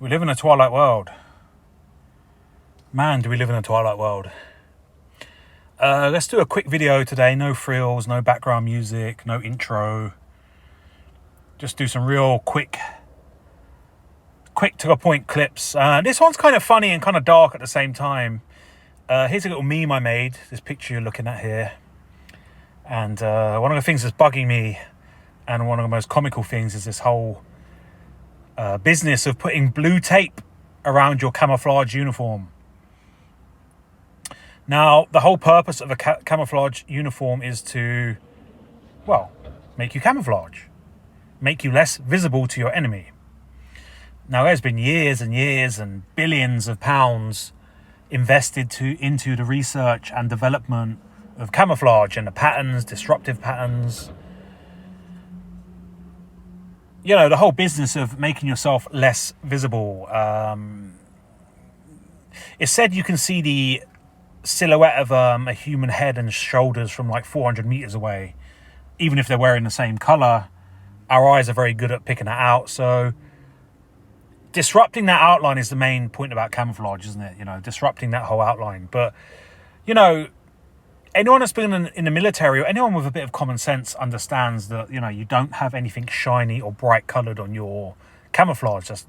We live in a twilight world. Man, do we live in a twilight world. Let's do a quick video today. No frills, no background music, no intro. Just do some real quick to the point clips. This one's kind of funny and kind of dark at the same time. Here's a little meme I made. This picture you're looking at here. And one of the things that's bugging me, and one of the most comical things, is this whole business of putting blue tape around your camouflage uniform. Now, the whole purpose of a camouflage uniform is to, well, make you camouflage, make you less visible to your enemy. Now, there's been years and years and billions of pounds invested into the research and development of camouflage and the patterns, disruptive patterns. You know, the whole business of making yourself less visible. It's said you can see the silhouette of a human head and shoulders from like 400 meters away, even if they're wearing the same color. Our eyes are very good at picking that out. So disrupting that outline is the main point about camouflage, isn't it? You know, disrupting that whole outline. But, you know, anyone that's been in the military, or anyone with a bit of common sense, understands that, you know, you don't have anything shiny or bright coloured on your camouflage. That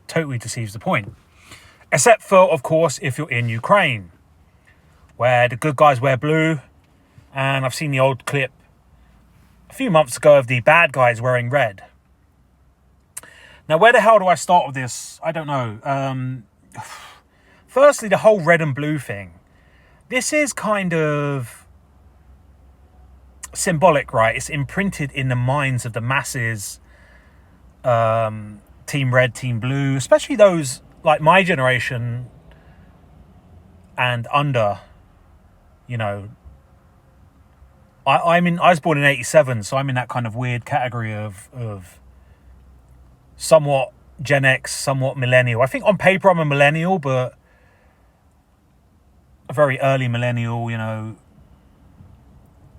totally deceives the point. Except for, of course, if you're in Ukraine, where the good guys wear blue. And I've seen the old clip a few months ago of the bad guys wearing red. Now, where the hell do I start with this? I don't know. Firstly, the whole red and blue thing. This is kind of symbolic, right? It's imprinted in the minds of the masses. Team red, team blue, especially those like my generation and under. You know, I was born in 87, so I'm in that kind of weird category of somewhat Gen X, somewhat millennial. I think on paper I'm a millennial, but a very early millennial, you know.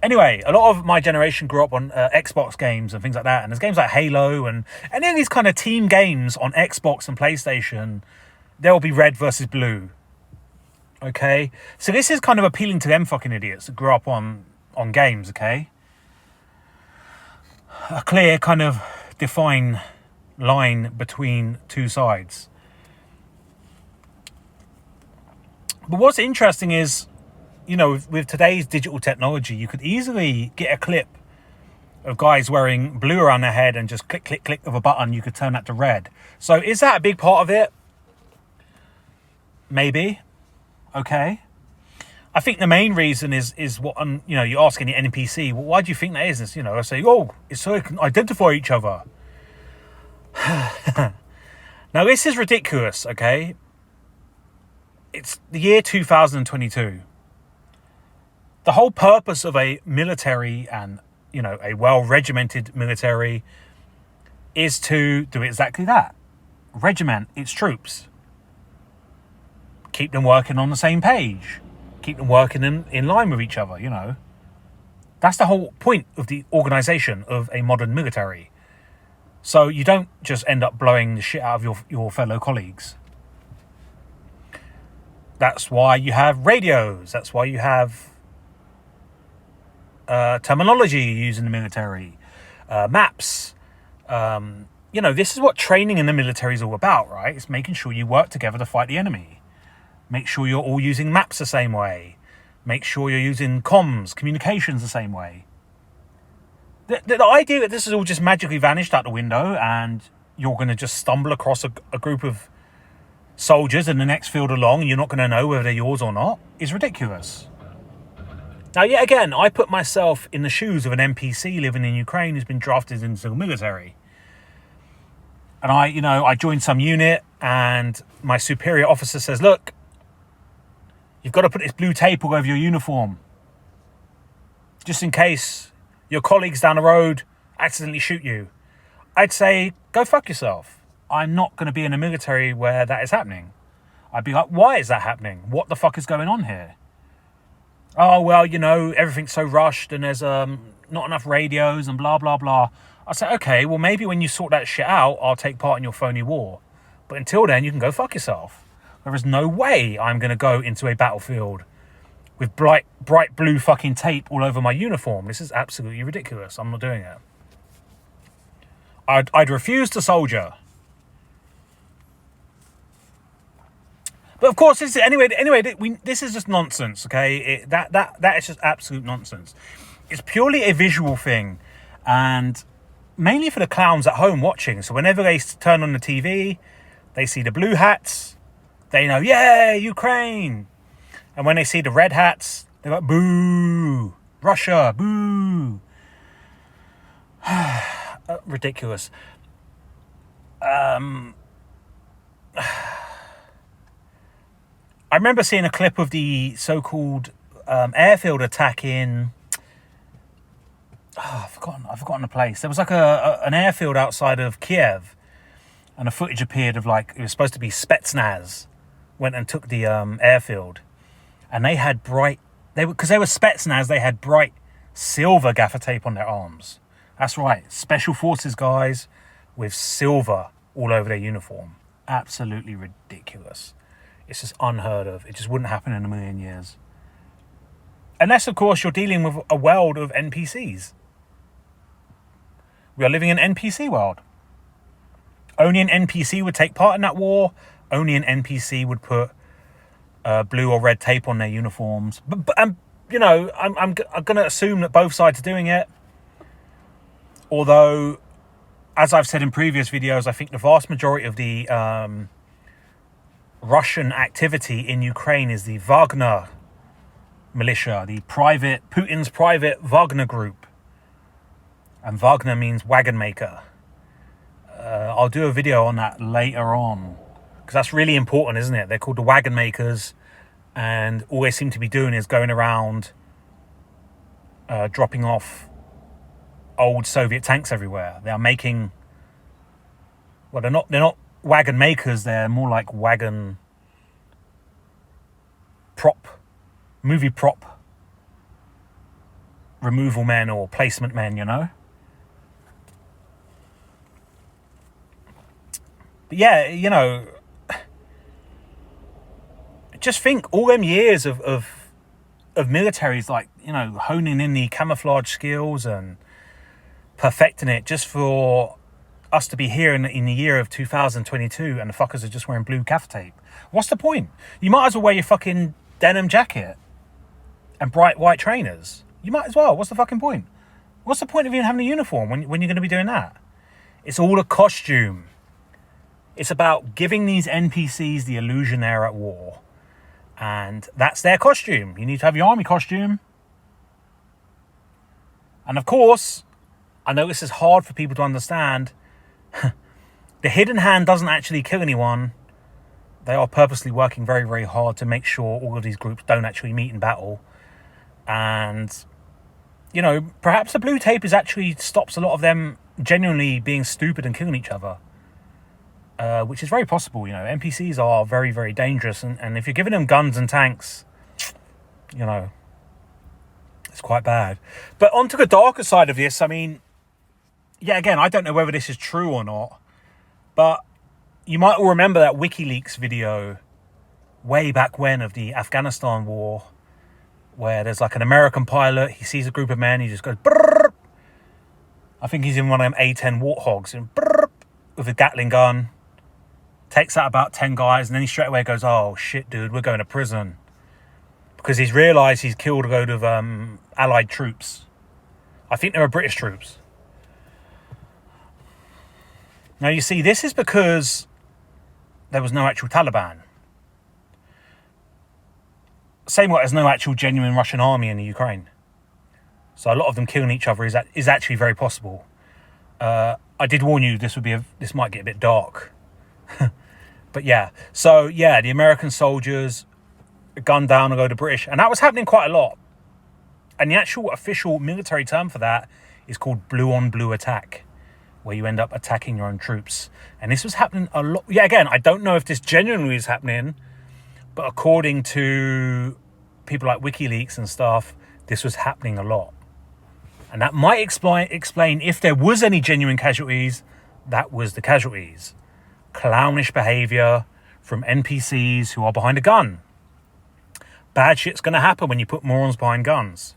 Anyway, a lot of my generation grew up on Xbox games and things like that. And there's games like Halo and any of these kind of team games on Xbox and PlayStation, there will be red versus blue. Okay? So this is kind of appealing to them fucking idiots that grew up on games, okay? A clear kind of defined line between two sides. But what's interesting is, you know, with today's digital technology, you could easily get a clip of guys wearing blue around their head and just click, click, click of a button. You could turn that to red. So is that a big part of it? Maybe. Okay. I think the main reason is what, you know, you ask any NPC, well, why do you think that is? It's, you know, I say, oh, it's so they can identify each other. Now, this is ridiculous, okay? It's the year 2022. The whole purpose of a military and, you know, a well-regimented military is to do exactly that. Regiment its troops. Keep them working on the same page. Keep them working in line with each other, you know. That's the whole point of the organisation of a modern military. So you don't just end up blowing the shit out of your fellow colleagues. That's why you have radios. That's why you have terminology you use in the military. Maps. You know, this is what training in the military is all about, right? It's making sure you work together to fight the enemy. Make sure you're all using maps the same way. Make sure you're using comms, communications the same way. The idea that this has all just magically vanished out the window and you're going to just stumble across a group of soldiers in the next field along and you're not going to know whether they're yours or not is ridiculous. Now, yet again, I put myself in the shoes of an NPC living in Ukraine who's been drafted into the military. And I joined some unit and my superior officer says, look, you've got to put this blue tape all over your uniform, just in case your colleagues down the road accidentally shoot you. I'd say, go fuck yourself. I'm not going to be in a military where that is happening. I'd be like, why is that happening? What the fuck is going on here? Oh, well, you know, everything's so rushed and there's not enough radios and blah, blah, blah. I say, okay, well, maybe when you sort that shit out, I'll take part in your phony war. But until then, you can go fuck yourself. There is no way I'm going to go into a battlefield with bright blue fucking tape all over my uniform. This is absolutely ridiculous. I'm not doing it. I'd refuse to soldier. But of course, this is just nonsense, okay? That is just absolute nonsense. It's purely a visual thing, and mainly for the clowns at home watching. So whenever they turn on the TV, they see the blue hats, they know, yeah, Ukraine. And when they see the red hats, they're like, boo, Russia, boo. Ridiculous. I remember seeing a clip of the so-called airfield attack in... I've forgotten the place. There was like an airfield outside of Kiev, and the footage appeared of like, it was supposed to be Spetsnaz went and took the airfield, and they had because they were Spetsnaz, they had bright silver gaffer tape on their arms. That's right, special forces guys with silver all over their uniform. Absolutely ridiculous. It's just unheard of. It just wouldn't happen in a million years. Unless, of course, you're dealing with a world of NPCs. We are living in an NPC world. Only an NPC would take part in that war. Only an NPC would put blue or red tape on their uniforms. But you know, I'm going to assume that both sides are doing it. Although, as I've said in previous videos, I think the vast majority of the Russian activity in Ukraine is the Wagner militia, Putin's private Wagner group. And Wagner means wagon maker. I'll do a video on that later on, because that's really important, isn't it? They're called the wagon makers, and all they seem to be doing is going around dropping off old Soviet tanks everywhere. They are making... Well, they're not wagon makers, they're more like wagon movie prop removal men or placement men, you know? But yeah, you know, just think all them years of militaries, like, you know, honing in the camouflage skills and perfecting it just for us to be here in the year of 2022 and the fuckers are just wearing blue gaffer tape. What's the point? You might as well wear your fucking denim jacket and bright white trainers. You might as well. What's the fucking point? What's the point of even having a uniform when you're going to be doing that? It's all a costume. It's about giving these NPCs the illusion they're at war. And that's their costume. You need to have your army costume. And of course, I know this is hard for people to understand. The hidden hand doesn't actually kill anyone. They are purposely working very, very hard to make sure all of these groups don't actually meet in battle. And, you know, perhaps the blue tape actually stops a lot of them genuinely being stupid and killing each other. Which is very possible, you know. NPCs are very, very dangerous. And if you're giving them guns and tanks, you know, it's quite bad. But onto the darker side of this, I mean... Yeah, again, I don't know whether this is true or not, but you might all remember that WikiLeaks video way back when of the Afghanistan war, where there's like an American pilot, he sees a group of men, he just goes, brrr. I think he's in one of them A-10 Warthogs, and brrr, with a Gatling gun, takes out about 10 guys, and then he straight away goes, oh shit, dude, we're going to prison. Because he's realised he's killed a load of Allied troops. I think they were British troops. Now, you see, this is because there was no actual Taliban. Same way there's no actual genuine Russian army in the Ukraine. So a lot of them killing each other is actually very possible. I did warn you this might get a bit dark. But yeah. So, yeah, the American soldiers gunned down and go to British. And that was happening quite a lot. And the actual official military term for that is called blue-on-blue attack, where you end up attacking your own troops. And this was happening a lot. Yeah, again, I don't know if this genuinely is happening, but according to people like WikiLeaks and stuff, this was happening a lot. And that might explain if there was any genuine casualties, that was the casualties. clownish behavior from NPCs who are behind a gun. Bad shit's going to happen when you put morons behind guns.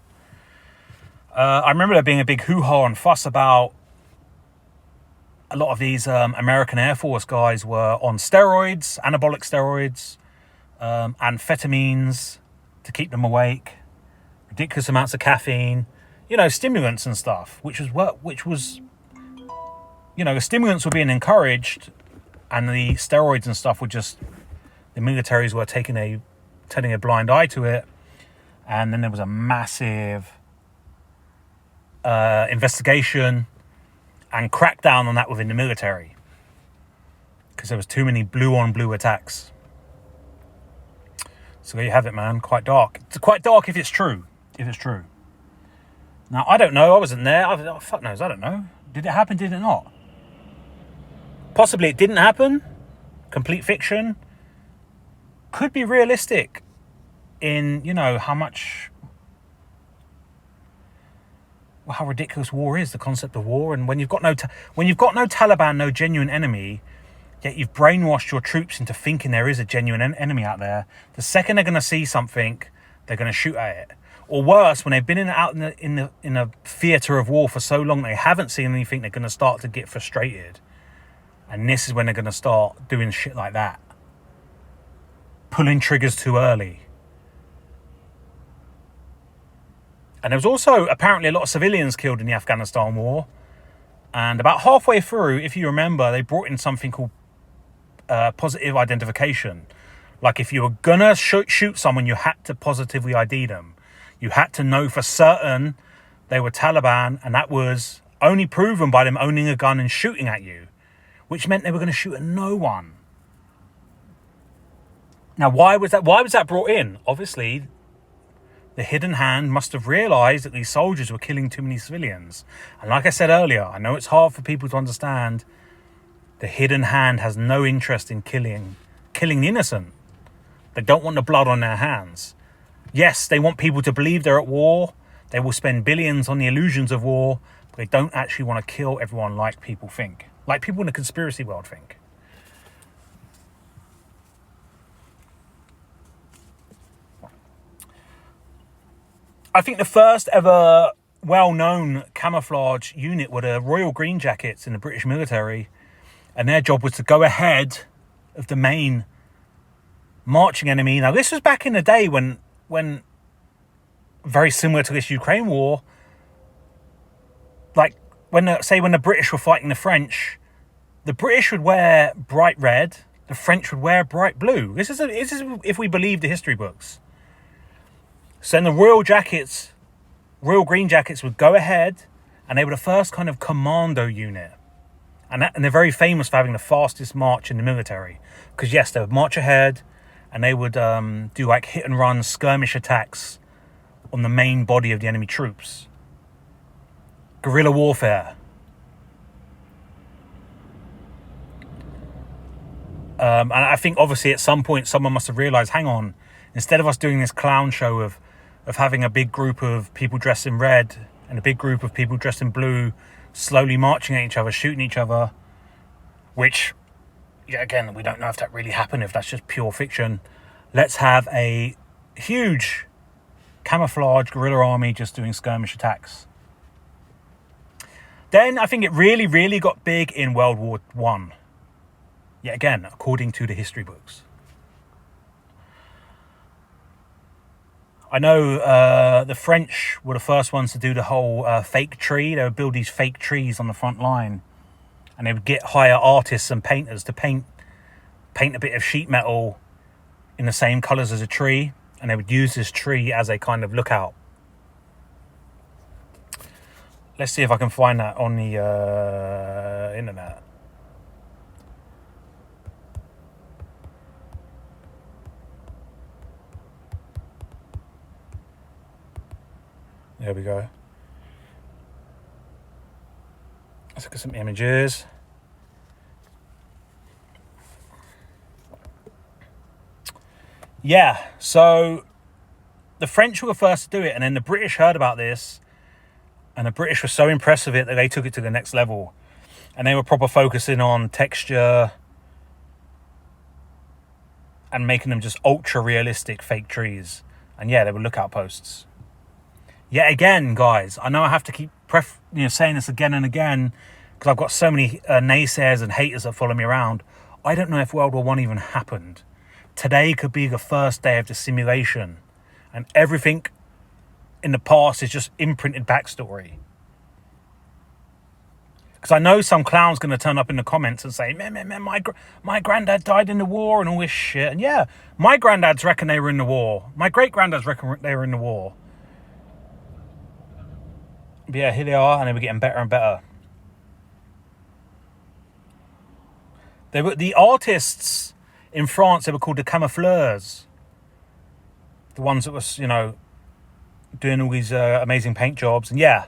I remember there being a big hoo-ha and fuss about a lot of these American Air Force guys were on steroids, anabolic steroids, amphetamines to keep them awake, ridiculous amounts of caffeine, stimulants and stuff, which was the stimulants were being encouraged, and the steroids and stuff were just, the militaries were turning a blind eye to it. And then there was a massive investigation and crackdown on that within the military, because there was too many blue on blue attacks. So there you have it, man. Quite dark. It's quite dark if it's true. Now, I don't know. I wasn't there. Fuck knows. I don't know. Did it happen? Did it not? Possibly it didn't happen. Complete fiction. Could be realistic in, how ridiculous war is, the concept of war. And when you've got no Taliban, no genuine enemy, yet you've brainwashed your troops into thinking there is a genuine enemy out there, the second they're going to see something, they're going to shoot at it. Or worse, when they've been out in a theatre of war for so long they haven't seen anything, they're going to start to get frustrated. And this is when they're going to start doing shit like that. Pulling triggers too early. And there was also apparently a lot of civilians killed in the Afghanistan war. And about halfway through, if you remember, they brought in something called positive identification. Like if you were going to shoot someone, you had to positively ID them. You had to know for certain they were Taliban, and that was only proven by them owning a gun and shooting at you, which meant they were going to shoot at no one. Now, why was that brought in? Obviously, the hidden hand must have realised that these soldiers were killing too many civilians. And like I said earlier, I know it's hard for people to understand. The hidden hand has no interest in killing the innocent. They don't want the blood on their hands. Yes, they want people to believe they're at war. They will spend billions on the illusions of war, but they don't actually want to kill everyone like people think. Like people in the conspiracy world think. I think the first ever well-known camouflage unit were the Royal Green Jackets in the British military, and their job was to go ahead of the main marching enemy. Now, this was back in the day when very similar to this Ukraine war, like when the British were fighting the French, the British would wear bright red, the French would wear bright blue. This is if we believe the history books. So then the Royal Green Jackets would go ahead, and they were the first kind of commando unit. And they're very famous for having the fastest march in the military. Because yes, they would march ahead, and they would do like hit and run skirmish attacks on the main body of the enemy troops. Guerrilla warfare. And I think obviously at some point someone must have realised, hang on, instead of us doing this clown show of having a big group of people dressed in red and a big group of people dressed in blue slowly marching at each other, shooting each other, which, yeah, again, we don't know if that really happened, if that's just pure fiction. Let's have a huge camouflage guerrilla army just doing skirmish attacks. Then I think it really, really got big in World War I. Yet again, according to the history books. I know the French were the first ones to do the whole fake tree. They would build these fake trees on the front line, and they would hire artists and painters to paint a bit of sheet metal in the same colours as a tree, and they would use this tree as a kind of lookout. Let's see if I can find that on the internet. There we go. Let's look at some images. Yeah, so the French were the first to do it, and then the British heard about this, and the British were so impressed with it that they took it to the next level. And they were proper focusing on texture, and making them just ultra realistic fake trees. And yeah, they were lookout posts. Yet again, guys, I know I have to keep saying this again and again because I've got so many naysayers and haters that follow me around. I don't know if World War I even happened. Today could be the first day of the simulation, and everything in the past is just imprinted backstory. Because I know some clown's going to turn up in the comments and say, man, my granddad died in the war and all this shit. And yeah, my granddads reckon they were in the war. My great-granddads reckon they were in the war. But yeah, here they are, and they were getting better and better. They were the artists in France. They were called the camoufleurs. The ones that was, doing all these amazing paint jobs. And yeah,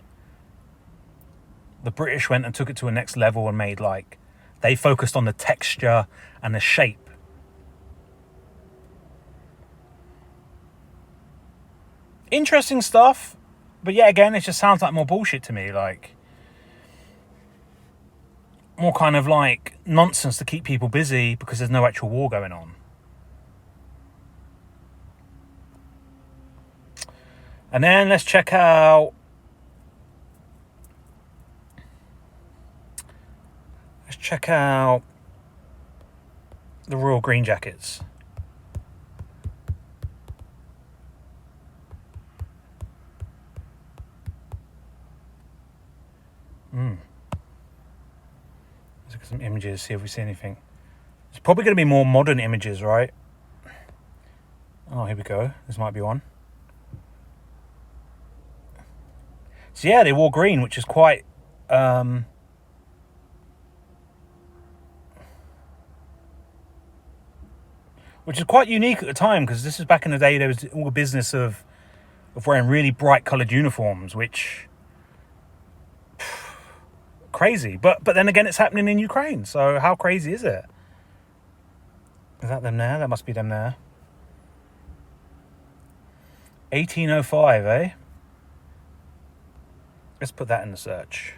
the British went and took it to a next level and made they focused on the texture and the shape. Interesting stuff. But yeah, again, it just sounds like more bullshit to me. More kind of nonsense to keep people busy because there's no actual war going on. And then let's check out the Royal Green Jackets. Let's look at some images, see if we see anything. It's probably going to be more modern images, right? Oh, here we go. This might be one. So yeah, they wore green, which is quite unique at the time, because this is back in the day. There was all the business of wearing really bright coloured uniforms, which crazy. But then again, it's happening in Ukraine. So how crazy is it? Is that them there? That must be them there. 1805, eh? Let's put that in the search.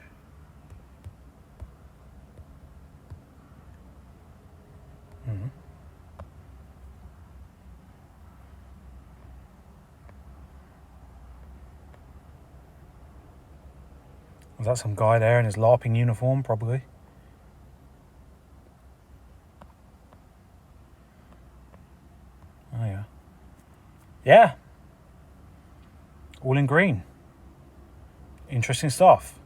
Was that some guy there in his LARPing uniform? Probably. Oh, yeah. Yeah. All in green. Interesting stuff.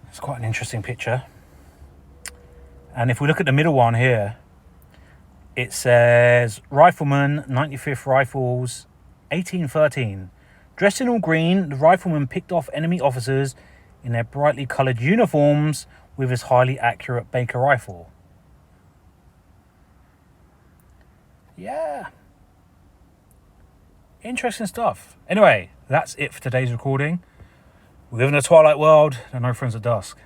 It's quite an interesting picture. And if we look at the middle one here, it says Rifleman, 95th Rifles, 1813. Dressed in all green, the rifleman picked off enemy officers in their brightly coloured uniforms with his highly accurate Baker rifle. Yeah. Interesting stuff. Anyway, that's it for today's recording. We live in a twilight world, there are no friends at dusk.